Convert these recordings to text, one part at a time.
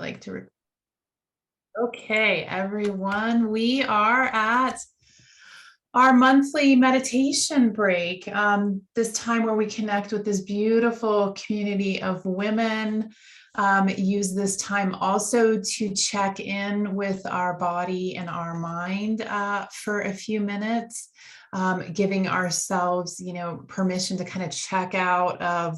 like to. Okay, everyone, we are at our monthly meditation break. This time where we connect with this beautiful community of women. Use this time also to check in with our body and our mind for a few minutes, giving ourselves, permission to kind of check out of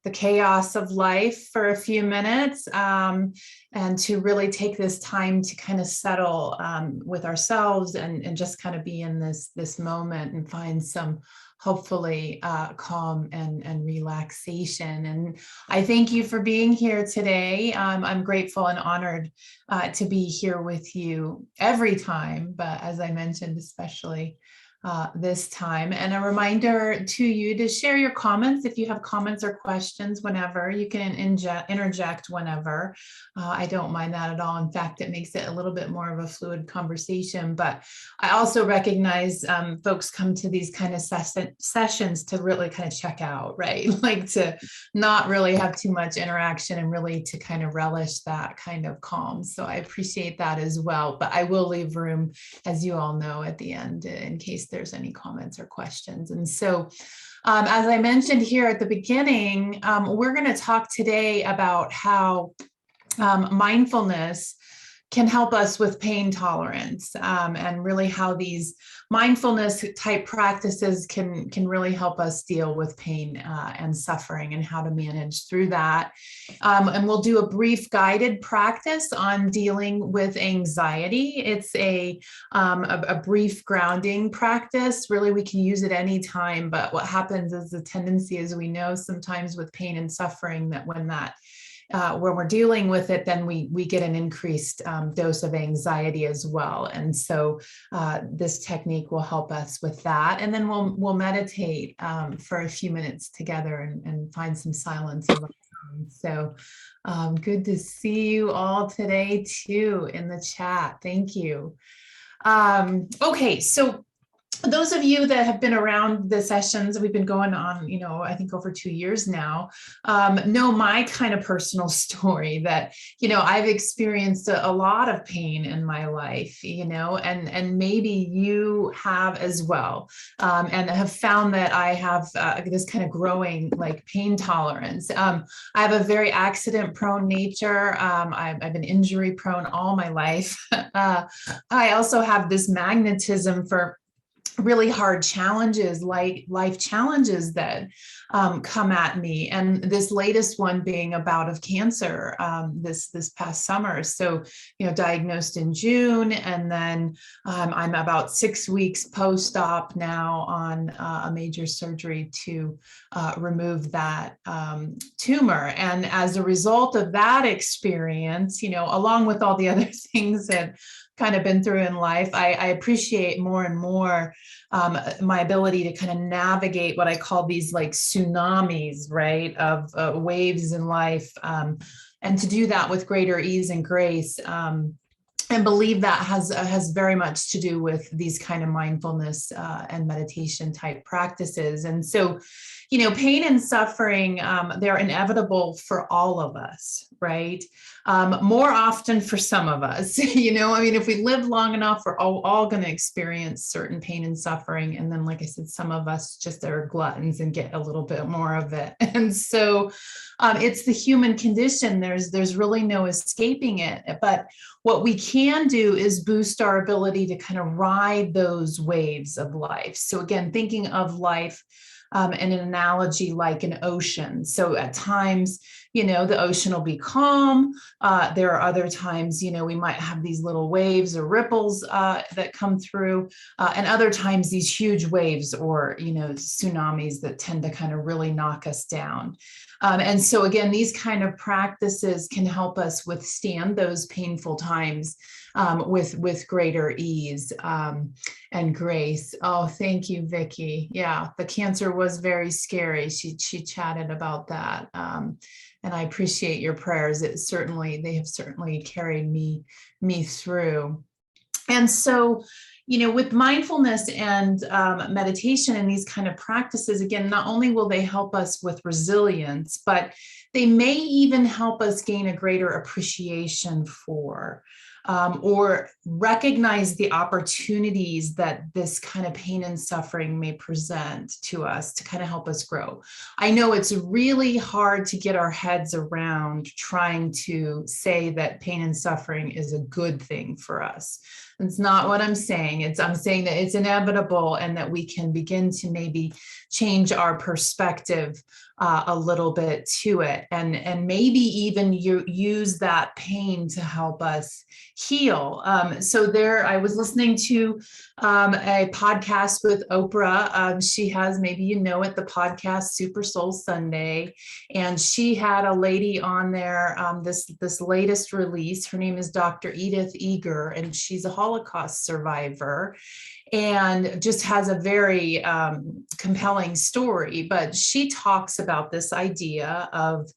the chaos of life for a few minutes, and to really take this time to kind of settle with ourselves and just kind of be in this moment and find some hopefully calm and relaxation. And I thank you for being here today. I'm grateful and honored to be here with you every time, but as I mentioned, especially this time. And a reminder to you to share your comments. If you have comments or questions, whenever you can interject whenever. I don't mind that at all. In fact, it makes it a little bit more of a fluid conversation. But I also recognize folks come to these kind of sessions to really kind of check out, right? Like to not really have too much interaction and really to kind of relish that kind of calm. So I appreciate that as well. But I will leave room, as you all know, at the end in case there's any comments or questions. And so, as I mentioned here at the beginning, we're going to talk today about how mindfulness can help us with pain tolerance, and really how these mindfulness type practices can really help us deal with pain and suffering and how to manage through that. And we'll do a brief guided practice on dealing with anxiety. It's a brief grounding practice. Really, we can use it anytime, but what happens is the tendency, as we know, sometimes with pain and suffering, that when we're dealing with it, then we get an increased dose of anxiety as well. And so this technique will help us with that. And then we'll meditate for a few minutes together and find some silence. So good to see you all today too in the chat. Thank you. Okay, so those of you that have been around the sessions, we've been going on, I think over 2 years now, know my kind of personal story that, I've experienced a lot of pain in my life, and maybe you have as well, and have found that I have this kind of growing like pain tolerance. I have a very accident prone nature. I've been injury prone all my life. I also have this magnetism for really hard challenges, like life challenges that come at me. And this latest one being a bout of cancer this past summer. So, diagnosed in June, and then I'm about 6 weeks post-op now on a major surgery to remove that tumor. And as a result of that experience, along with all the other things that kind of been through in life, I appreciate more and more my ability to kind of navigate what I call these like tsunamis, right, of waves in life, and to do that with greater ease and grace. And believe that has very much to do with these kind of mindfulness and meditation type practices. And so, pain and suffering, they're inevitable for all of us, right? More often for some of us, if we live long enough, we're all going to experience certain pain and suffering. And then, like I said, some of us just are gluttons and get a little bit more of it. And so it's the human condition. There's really no escaping it. But what we can do is boost our ability to kind of ride those waves of life. So again, thinking of life in an analogy like an ocean. So at times, the ocean will be calm. There are other times, we might have these little waves or ripples that come through, and other times these huge waves or, tsunamis that tend to kind of really knock us down. And so again, these kind of practices can help us withstand those painful times with greater ease and grace. Oh, thank you, Vicki. Yeah, the cancer was very scary. She chatted about that. And I appreciate your prayers. They have certainly carried me through. And so, with mindfulness and meditation and these kind of practices, again, not only will they help us with resilience, but they may even help us gain a greater appreciation for or recognize the opportunities that this kind of pain and suffering may present to us to kind of help us grow. I know it's really hard to get our heads around trying to say that pain and suffering is a good thing for us. It's not what I'm saying. I'm saying that it's inevitable and that we can begin to maybe change our perspective a little bit to it, and maybe even use that pain to help us heal. So I was listening to a podcast with Oprah. She has, maybe the podcast Super Soul Sunday, and she had a lady on there. This latest release, her name is Dr. Edith Eger, and she's a Holocaust survivor, and just has a very compelling story. But she talks about this idea of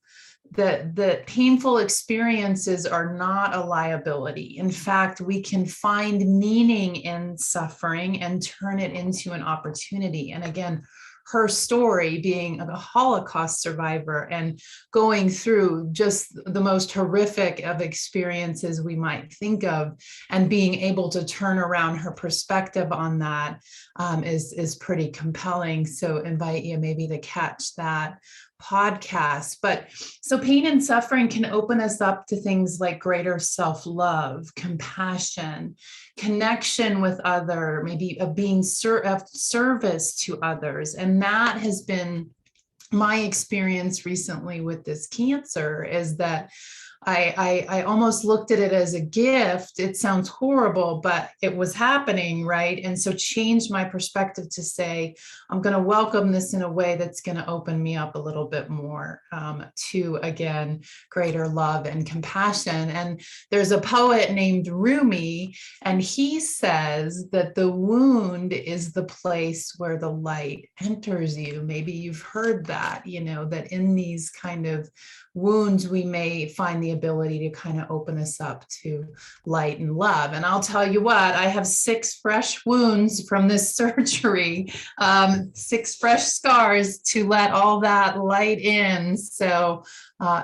that painful experiences are not a liability. In fact, we can find meaning in suffering and turn it into an opportunity. And again, her story being a Holocaust survivor and going through just the most horrific of experiences we might think of, and being able to turn around her perspective on that is pretty compelling. So invite you maybe to catch that podcast. But so pain and suffering can open us up to things like greater self-love, compassion, connection with other, maybe of being of service to others. And that has been my experience recently with this cancer, is that I almost looked at it as a gift. It sounds horrible, but it was happening, right? And so changed my perspective to say, I'm going to welcome this in a way that's going to open me up a little bit more to, again, greater love and compassion. And there's a poet named Rumi, and he says that the wound is the place where the light enters you. Maybe you've heard that, that in these kind of wounds, we may find the ability to kind of open us up to light and love. And I'll tell you what, I have 6 fresh wounds from this surgery, 6 fresh scars to let all that light in. So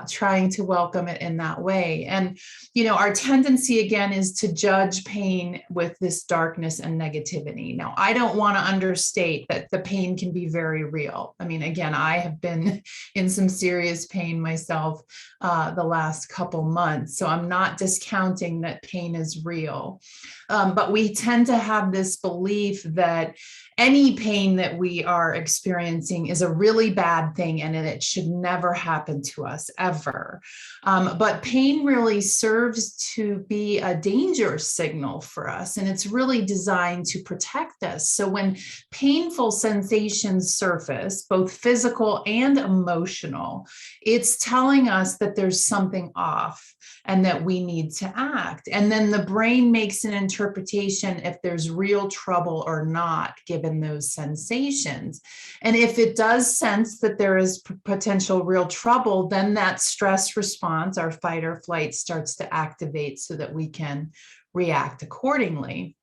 trying to welcome it in that way. And, our tendency again is to judge pain with this darkness and negativity. Now, I don't want to understate that the pain can be very real. I mean, again, I have been in some serious pain myself the last couple months. So I'm not discounting that pain is real. But we tend to have this belief that any pain that we are experiencing is a really bad thing and it should never happen to us ever. But pain really serves to be a danger signal for us, and it's really designed to protect us. So when painful sensations surface, both physical and emotional, it's telling us that there's something off and that we need to act. And then the brain makes an interpretation if there's real trouble or not, given those sensations. And if it does sense that there is potential real trouble, then that stress response, our fight or flight, starts to activate so that we can react accordingly.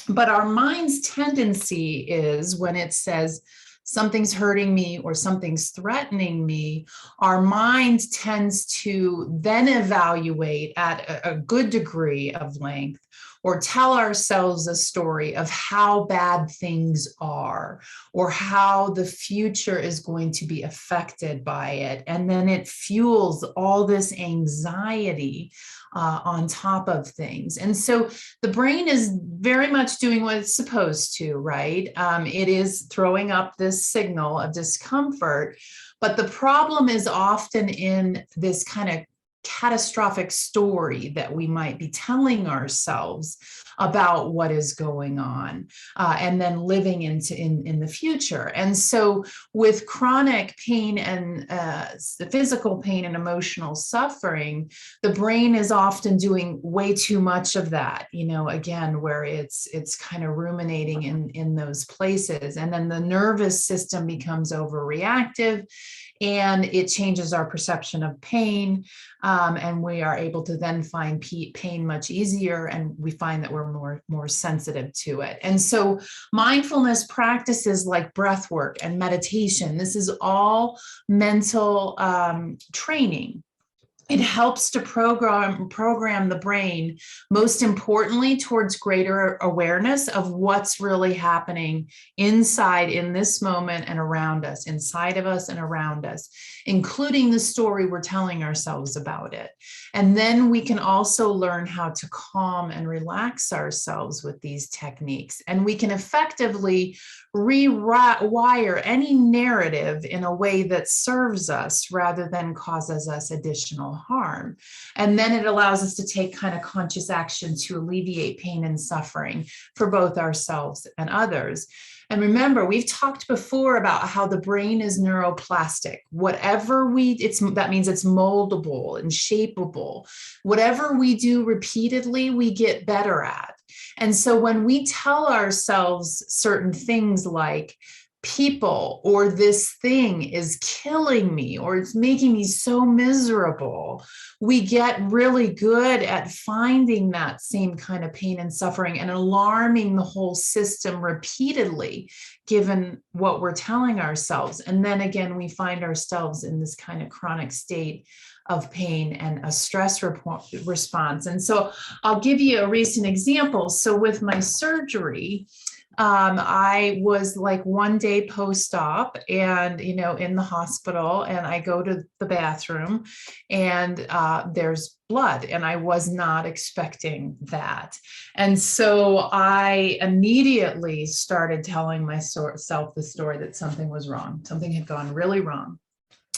But our mind's tendency is, when it says something's hurting me or something's threatening me, our mind tends to then evaluate at a good degree of length, or tell ourselves a story of how bad things are or how the future is going to be affected by it. And then it fuels all this anxiety on top of things. And so the brain is very much doing what it's supposed to, right? It is throwing up this signal of discomfort, but the problem is often in this kind of catastrophic story that we might be telling ourselves about what is going on, and then living in the future. And so with chronic pain and physical pain and emotional suffering, the brain is often doing way too much of that, again, where it's kind of ruminating in those places. And then the nervous system becomes overreactive. and it changes our perception of pain. And we are able to then find pain much easier, and we find that we're more sensitive to it. And so mindfulness practices like breath work and meditation, this is all mental training. It helps to program the brain, most importantly, towards greater awareness of what's really happening inside in this moment and around us, inside of us and around us, including the story we're telling ourselves about it. And then we can also learn how to calm and relax ourselves with these techniques. And we can effectively rewire any narrative in a way that serves us rather than causes us additional harm. And then it allows us to take kind of conscious action to alleviate pain and suffering for both ourselves and others. And remember, we've talked before about how the brain is neuroplastic. Whatever that means it's moldable and shapeable. Whatever we do repeatedly, we get better at. And so when we tell ourselves certain things like, people or this thing is killing me or it's making me so miserable, we get really good at finding that same kind of pain and suffering and alarming the whole system repeatedly, given what we're telling ourselves. And then again, we find ourselves in this kind of chronic state of pain and a stress response. And so I'll give you a recent example. So with my surgery, I was like one day post-op and, in the hospital, and I go to the bathroom and there's blood, and I was not expecting that. And so I immediately started telling myself the story that something was wrong. Something had gone really wrong.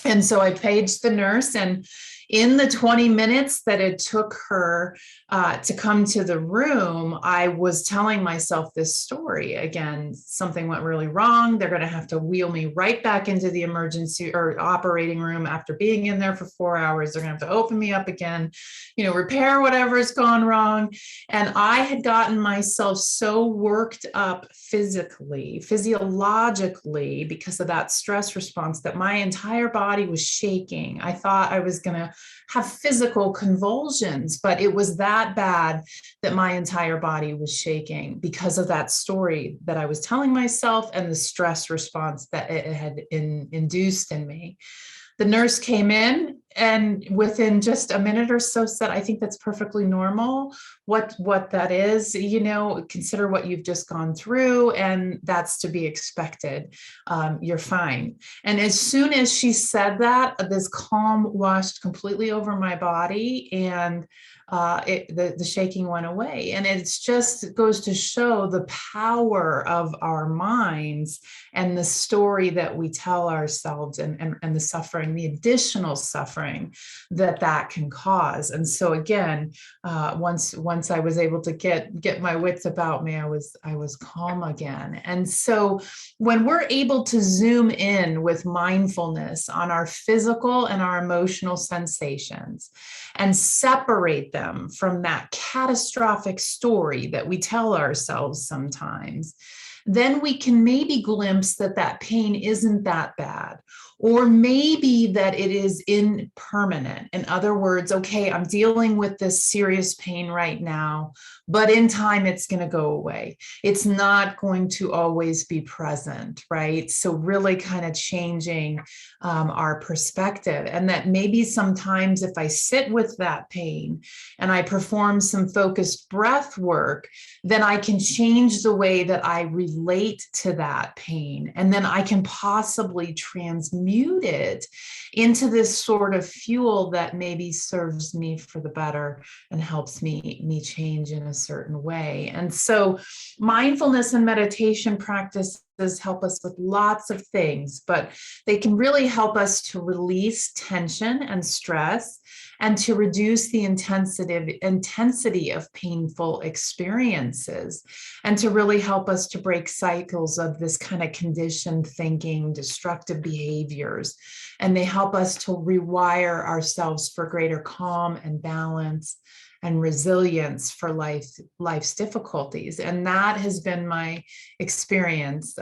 And so I paged the nurse, and in the 20 minutes that it took her to come to the room, I was telling myself this story. Again, something went really wrong. They're going to have to wheel me right back into the emergency or operating room after being in there for 4 hours. They're going to have to open me up again, repair whatever's gone wrong. And I had gotten myself so worked up physiologically, because of that stress response, that my entire body was shaking. I thought I was going to have physical convulsions, but it was that bad that my entire body was shaking because of that story that I was telling myself and the stress response that it had induced in me. The nurse came in and within just a minute or so said, "I think that's perfectly normal. What that is, consider what you've just gone through, and that's to be expected. You're fine." And as soon as she said that, this calm washed completely over my body, and the shaking went away. And it just goes to show the power of our minds and the story that we tell ourselves, and the suffering, the additional suffering that can cause. And so again, once I was able to get my wits about me, I was calm again. And so when we're able to zoom in with mindfulness on our physical and our emotional sensations and separate them from that catastrophic story that we tell ourselves sometimes, then we can maybe glimpse that pain isn't that bad, or maybe that it is impermanent. In other words, okay, I'm dealing with this serious pain right now, but in time it's going to go away. It's not going to always be present, right? So really kind of changing our perspective, and that maybe sometimes if I sit with that pain and I perform some focused breath work, then I can change the way that I relate to that pain. And then I can possibly transmute it into this sort of fuel that maybe serves me for the better and helps me change in a certain way. And so mindfulness and meditation practices help us with lots of things, but they can really help us to release tension and stress, and to reduce the intensity of painful experiences, and to really help us to break cycles of this kind of conditioned thinking, destructive behaviors. And they help us to rewire ourselves for greater calm and balance and resilience for life's difficulties. And that has been my experience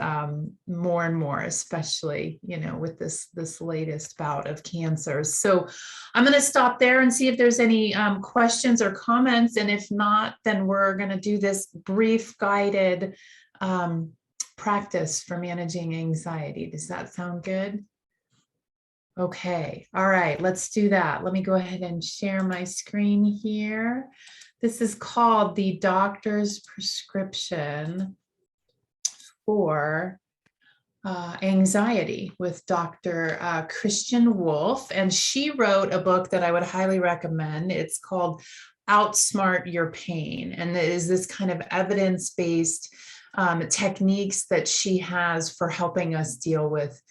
more and more, especially, with this latest bout of cancer. So I'm going to stop there and see if there's any questions or comments. And if not, then we're going to do this brief guided practice for managing anxiety. Does that sound good? Okay, all right, let's do that. Let me go ahead and share my screen here. This is called the doctor's prescription for anxiety with Dr. Christian Wolf. And she wrote a book that I would highly recommend. It's called Outsmart Your Pain. And it is this kind of evidence-based techniques that she has for helping us deal with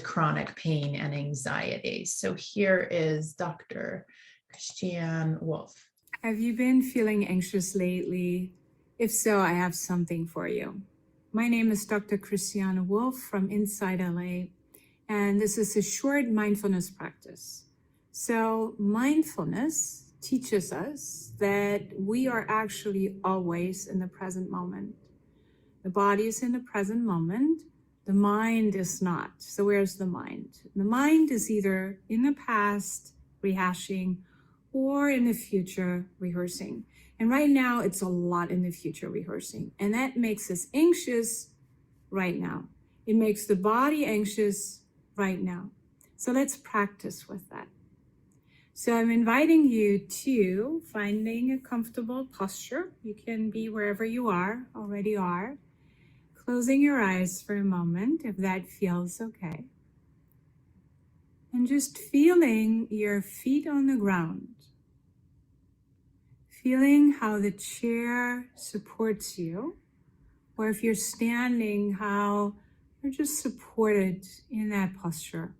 chronic pain and anxiety. So here is Dr. Christian Wolf. Have you been feeling anxious lately? If so, I have something for you. My name is Dr. Christiane Wolf from Inside LA, and this is a short mindfulness practice. So mindfulness teaches us that we are actually always in the present moment. The body is in the present moment. The mind is not. So where's the mind? The mind is either in the past, rehashing, or in the future, rehearsing. And right now, it's a lot in the future rehearsing. And that makes us anxious right now. It makes the body anxious right now. So let's practice with that. So I'm inviting you to finding a comfortable posture. You can be wherever you already are. Closing your eyes for a moment, if that feels okay. And just feeling your feet on the ground. Feeling how the chair supports you, or if you're standing, how you're just supported in that posture.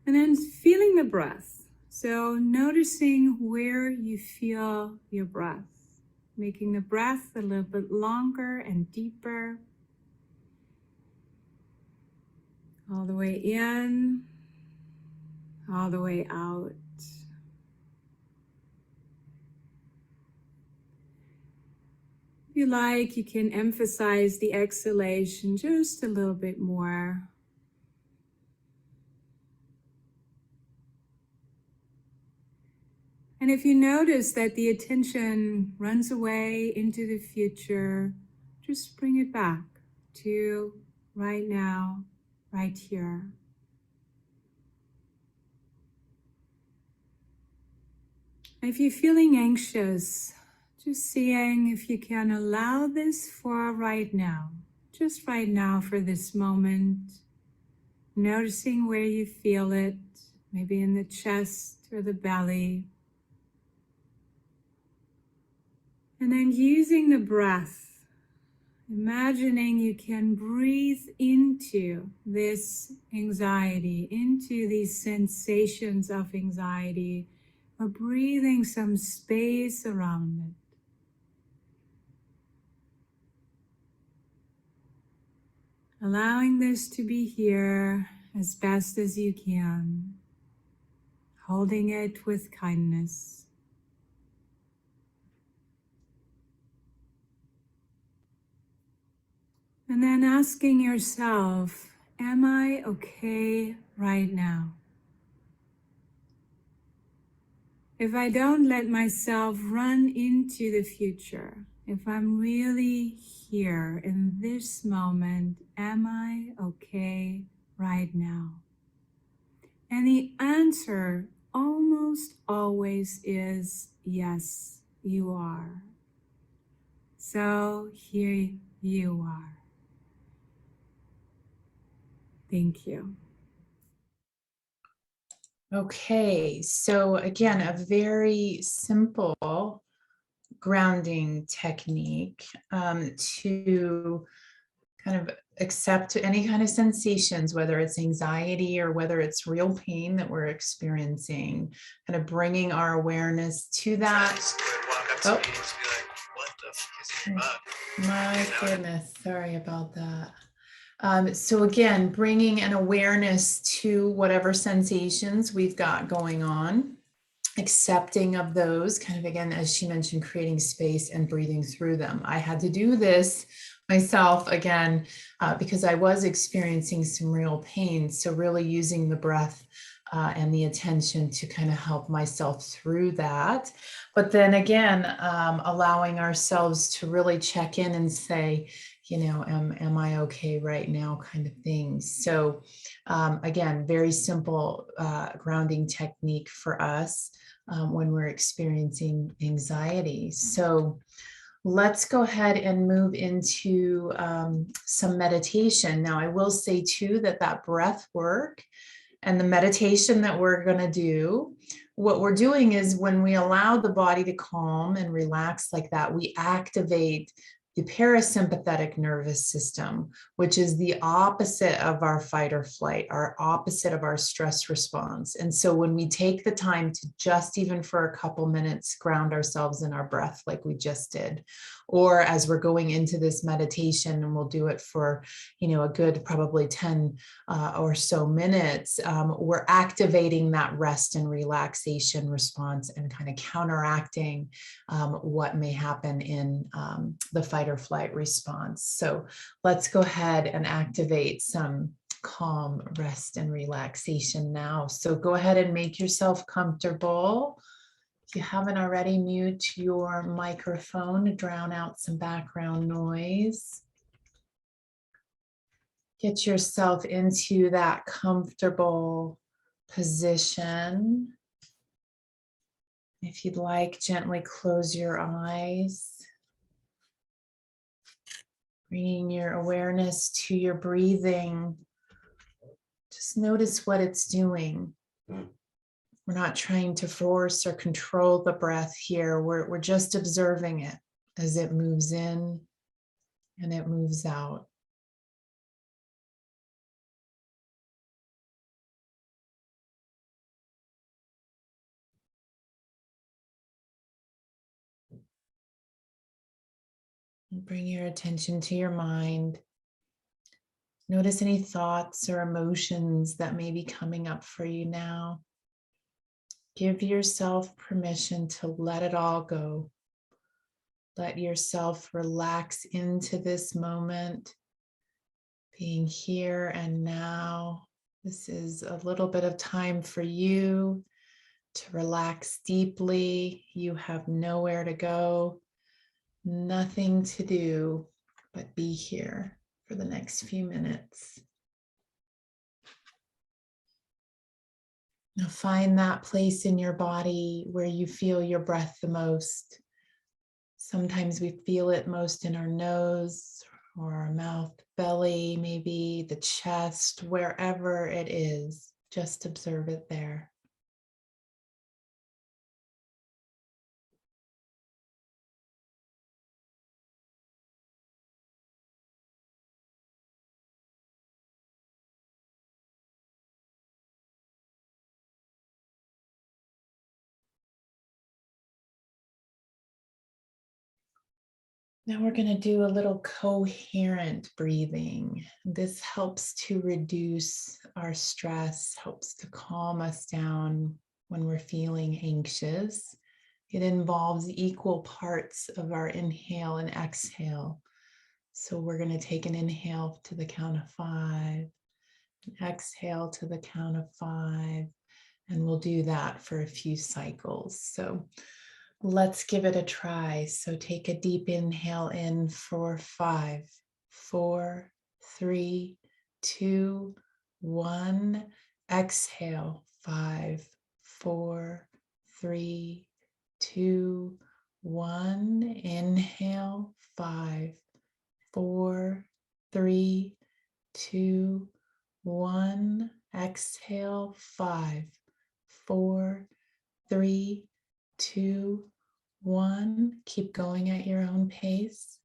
And then feeling the breath. So noticing where you feel your breath, making the breath a little bit longer and deeper. All the way in, all the way out. If you like, you can emphasize the exhalation just a little bit more. And if you notice that the attention runs away into the future, just bring it back to right now, right here. And if you're feeling anxious, just seeing if you can allow this for right now, just right now for this moment, noticing where you feel it, maybe in the chest or the belly. And then using the breath, imagining you can breathe into this anxiety, into these sensations of anxiety, or breathing some space around it. Allowing this to be here as best as you can, holding it with kindness. And then asking yourself, am I okay right now? If I don't let myself run into the future, if I'm really here in this moment, am I okay right now? And the answer almost always is yes, you are. So here you are. Thank you. Okay, so again, a very simple grounding technique to kind of accept any kind of sensations, whether it's anxiety or whether it's real pain that we're experiencing, kind of bringing our awareness to that. Oh, my goodness, sorry about that. So again, bringing an awareness to whatever sensations we've got going on. accepting of those, kind of again, as she mentioned, creating space and breathing through them. I had to do this myself again because I was experiencing some real pain. So really using the breath and the attention to kind of help myself through that. But then again, allowing ourselves to really check in and say, you know, am I okay right now, kind of things. So again, very simple grounding technique for us when we're experiencing anxiety. So let's go ahead and move into some meditation. Now, I will say too that that breath work and the meditation that we're going to do, what we're doing is when we allow the body to calm and relax like that, we activate the parasympathetic nervous system, which is the opposite of our fight or flight, our opposite of our stress response. And so when we take the time to just even for a couple minutes ground ourselves in our breath like we just did, or as we're going into this meditation, and we'll do it for, you know, a good probably 10 or so minutes, we're activating that rest and relaxation response and kind of counteracting what may happen in the fight or flight response. So let's go ahead and activate some calm rest and relaxation now. So go ahead and make yourself comfortable. If you haven't already, mute your microphone to drown out some background noise. Get yourself into that comfortable position. If you'd like, gently close your eyes. Bringing your awareness to your breathing. Just notice what it's doing. We're not trying to force or control the breath here. We're just observing it as it moves in and it moves out. Bring your attention to your mind. Notice any thoughts or emotions that may be coming up for you now. Give yourself permission to let it all go. Let yourself relax into this moment, being here and now. This is a little bit of time for you to relax deeply. You have nowhere to go, nothing to do but be here for the next few minutes. Now find that place in your body where you feel your breath the most. Sometimes we feel it most in our nose or our mouth, belly, maybe the chest, wherever it is. Just observe it there. Now we're going to do a little coherent breathing. This helps to reduce our stress, helps to calm us down when we're feeling anxious. It involves equal parts of our inhale and exhale. So we're going to take an inhale to the count of 5, an exhale to the count of 5, and we'll do that for a few cycles. So let's give it a try. So take a deep inhale in for 5, 4, 3, 2, 1. Exhale, 5, 4, 3, 2, 1. Inhale, 5, 4, 3, 2, 1. Exhale, 5, 4, 3, 2, 1. Keep going at your own pace.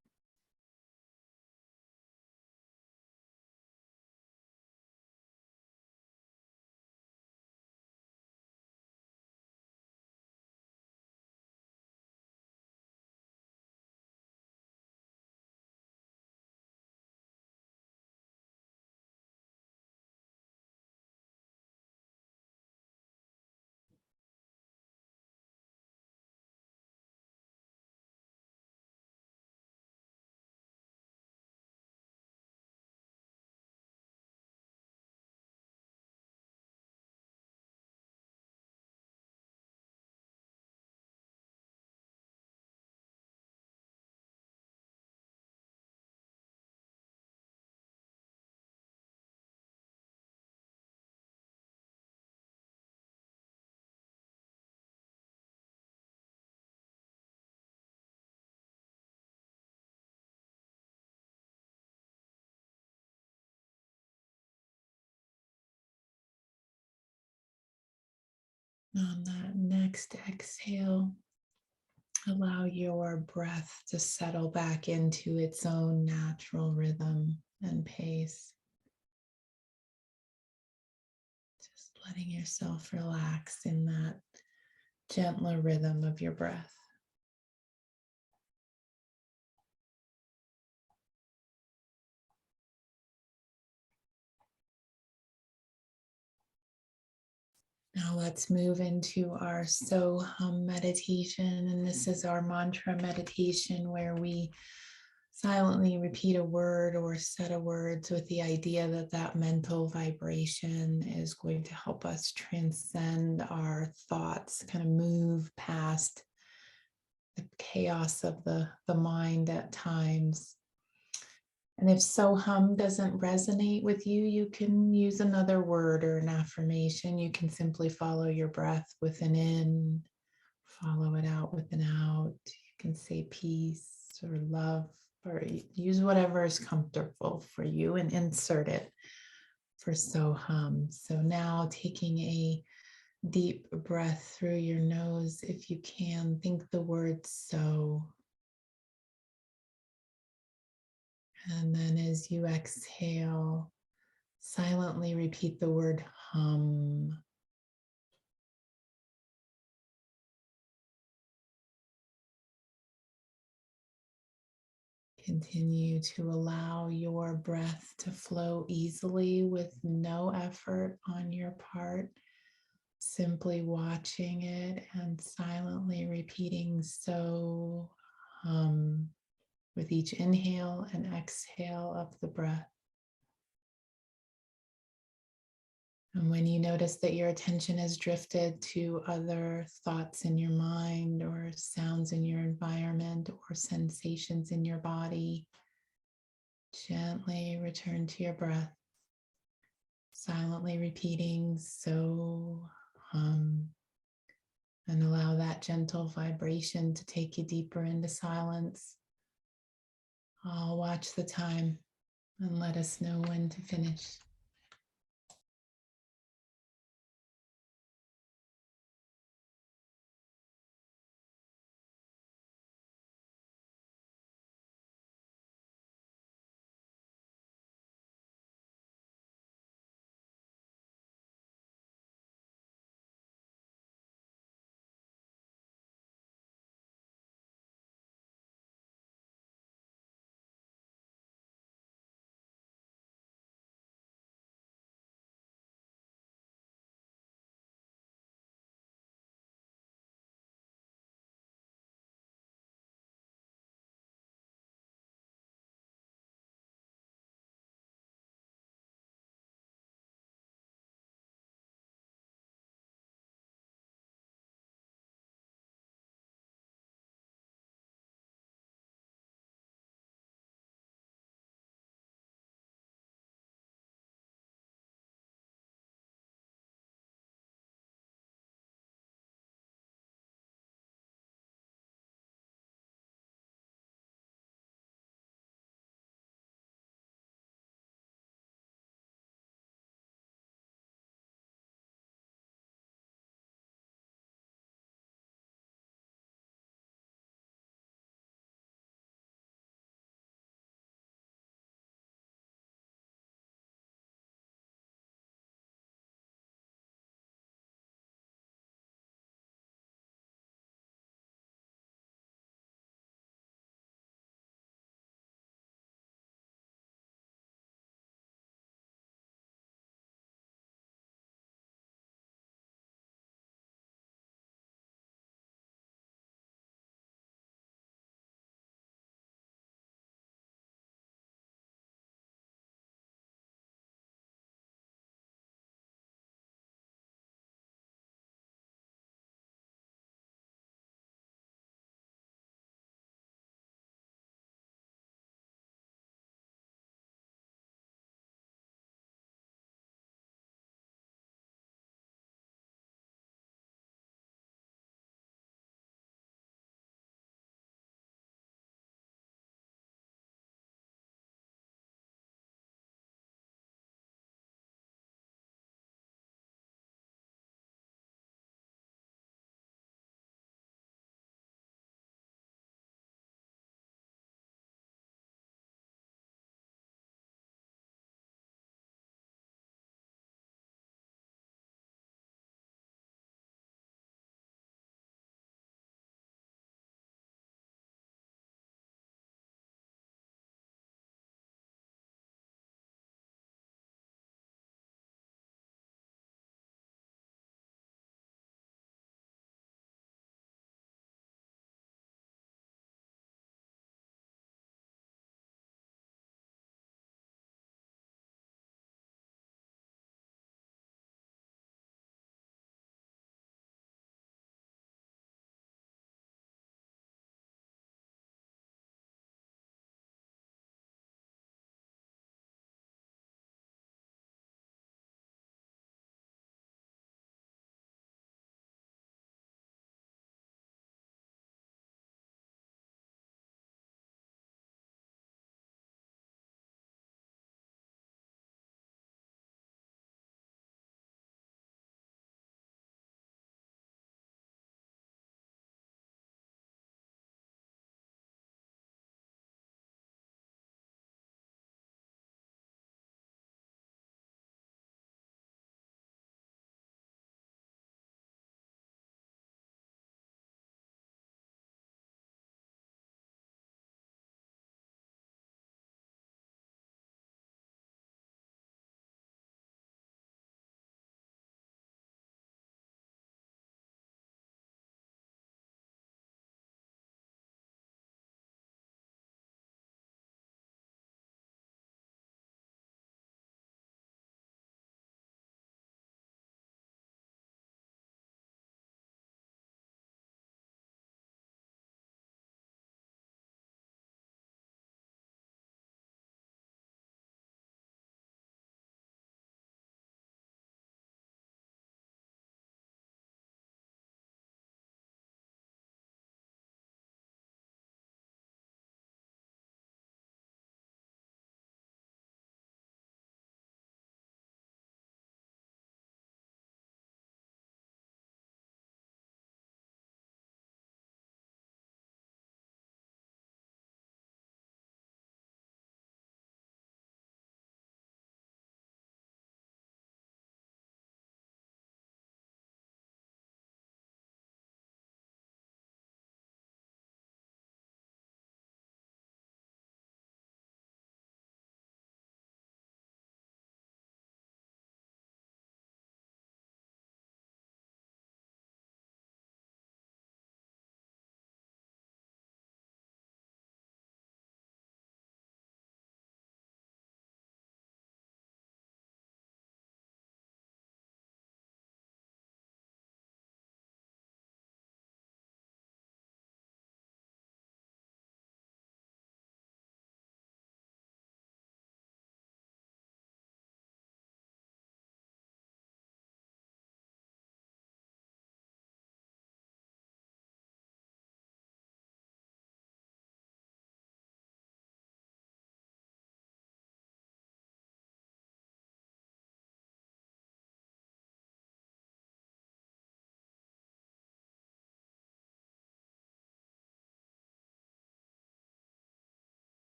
On that next exhale, allow your breath to settle back into its own natural rhythm and pace. Just letting yourself relax in that gentler rhythm of your breath. Now let's move into our So Hum meditation. And this is our mantra meditation where we silently repeat a word or set of words with the idea that that mental vibration is going to help us transcend our thoughts, kind of move past the chaos of the mind at times. And if So Hum doesn't resonate with you, you can use another word or an affirmation. You can simply follow your breath with an in, follow it out with an out. You can say peace or love, or use whatever is comfortable for you and insert it for So Hum. So now taking a deep breath through your nose, if you can, think the word so. And then as you exhale, silently repeat the word hum. Continue to allow your breath to flow easily with no effort on your part. Simply watching it and silently repeating so hum with each inhale and exhale of the breath. And when you notice that your attention has drifted to other thoughts in your mind or sounds in your environment or sensations in your body, gently return to your breath, silently repeating so hum, and allow that gentle vibration to take you deeper into silence. I'll watch the time and let us know when to finish.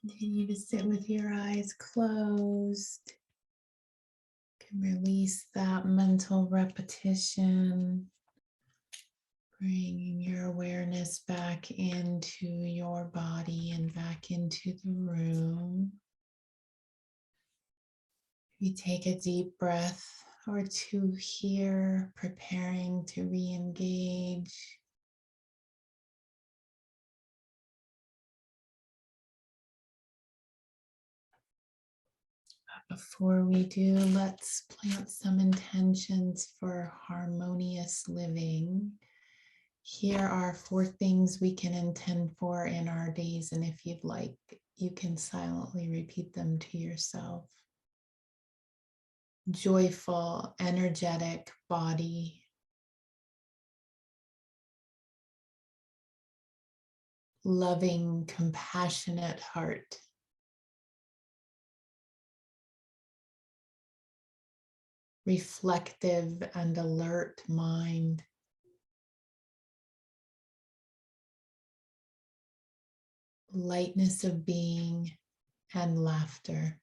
Continue to sit with your eyes closed. You can release that mental repetition, bringing your awareness back into your body and back into the room. You take a deep breath or two here, preparing to re-engage. Before we do, let's plant some intentions for harmonious living. Here are 4 things we can intend for in our days, and if you'd like, you can silently repeat them to yourself. Joyful, energetic body. Loving, compassionate heart. Reflective and alert mind. Lightness of being and laughter.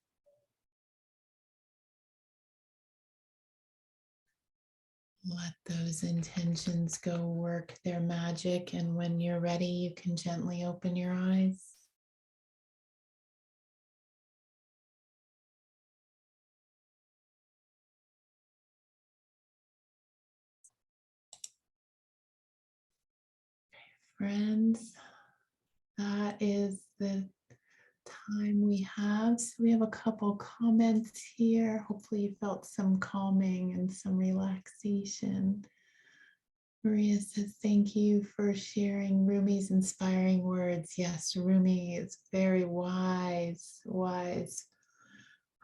Let those intentions go work their magic, and when you're ready, you can gently open your eyes. Friends, that is the time we have. So we have a couple comments here. Hopefully you felt some calming and some relaxation. Maria says, thank you for sharing Rumi's inspiring words. Yes, Rumi is very wise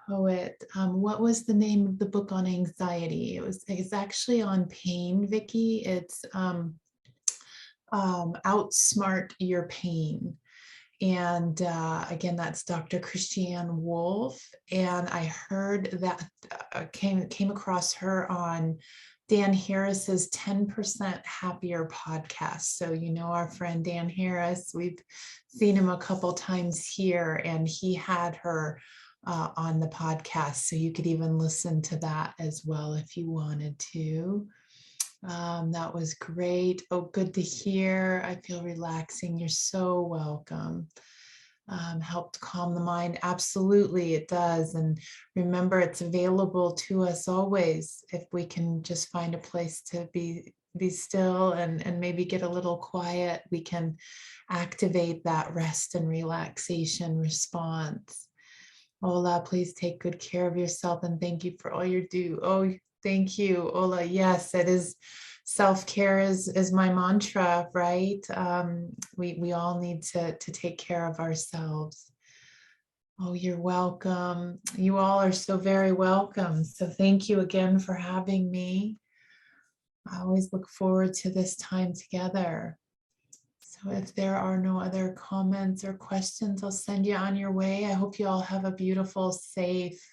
poet. What was the name of the book on anxiety? It's actually on pain, Vicky. It's Outsmart Your Pain. And again, that's Dr. Christiane Wolf. And I heard that came across her on Dan Harris's 10% Happier podcast. So, you know, our friend Dan Harris, we've seen him a couple times here, and he had her on the podcast. So you could even listen to that as well if you wanted to. That was great. Oh, good to hear. I feel relaxing. You're so welcome. Helped calm the mind. Absolutely, it does. And remember, it's available to us always if we can just find a place to be still and maybe get a little quiet. We can activate that rest and relaxation response. Ola, please take good care of yourself, and thank you for all you do. Oh, thank you, Ola. Yes, it is. Self-care is my mantra, right? We all need to take care of ourselves. Oh, you're welcome. You all are so very welcome. So thank you again for having me. I always look forward to this time together. So if there are no other comments or questions, I'll send you on your way. I hope you all have a beautiful, safe,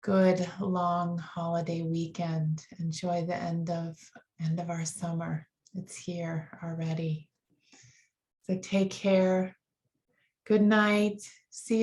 good, long holiday weekend. Enjoy the end of our summer. It's here already. So take care. Good night. See you.